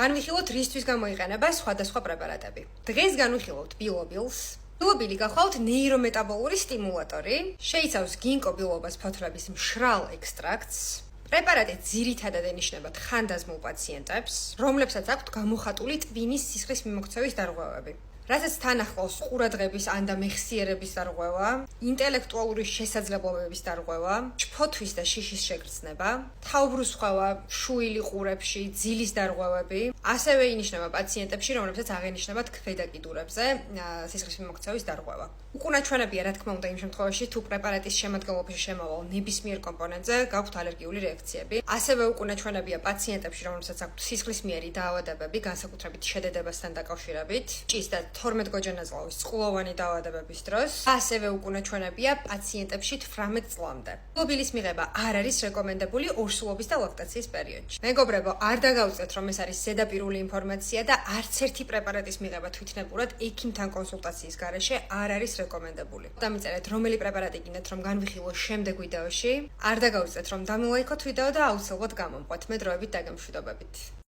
განვიხილოთ რისთვის გამოიყენება სხვადასხვა პრეპარატები. დღეს განვიხილოთ ბილობილს. ბილობილი გახლავთ ნეირომეტაბოლური სტიმულატორი, შეიცავს გინკობილობას ფოთლების მშრალ ექსტრაქტს. პრეპარატი ძირითადად ენიშნება თხანდაზმულ პაციენტებს, რომლებსაც აქვთ გამოხატული ტვინის სისხლის მიმოქცევის დარღვევები. რასაც თან ახლავს ყურადღების ან და მეხსიერების დარღვევა, ინტელექტუალური შესაძლებლობების დარღვევა, ჩფოთვის და შიშის შეგრძნება, თავბრუსხვევა შუილი ყურებში, ძილის დარღვევები, ასევე ინიშნება პაციენტებში, რომლებსაც აღენიშნებათ ქვედა-კიდურებზე სისხლის მიმოქცევის დარღვევა. უკუნაჩვენებია, რა თქმა უნდა, იმ შემთხვევაში, თუ პრეპარატის შემადგენლობაში შემავალ ნებისმიერ კომპონენტზე გაქვთ ალერგიული რეაქციები. ასევე უკუნაჩვენებია პაციენტებში, რომლებსაც აქვთ სისხლისმიერი დაავადებები, განსაკუთრებით შედედებასთან დაკავშირებით, ჭის და 12 გოჯანაზლავის წყლოვანი დაავადებების დროს, ასევე უკუნაჩვენებია პაციენტებში 18 წლამდე. ბილობილის მიღება არ არის რეკომენდებული ორსულობის და ლაქტაციის პერიოდში. მეგობრებო, არ დაგავიწყეთ, რომ ეს არის ზედაპირული ინფორმაცია და არც ერთი პრეპარატის მიღება თვითნებურად ექიმთან კონსულტაციის გარეშე არ არის რეკომენდებული. დამიწერეთ, რომელი პრეპარატი გინდათ, რომ განვიხილო შემდეგ ვიდეოში. არ დაგავიწყეთ, რომ დამილაიქოთ ვიდეო და აუცილებლად გამომყვეთ. მე დროებით დაგემშვიდობებით.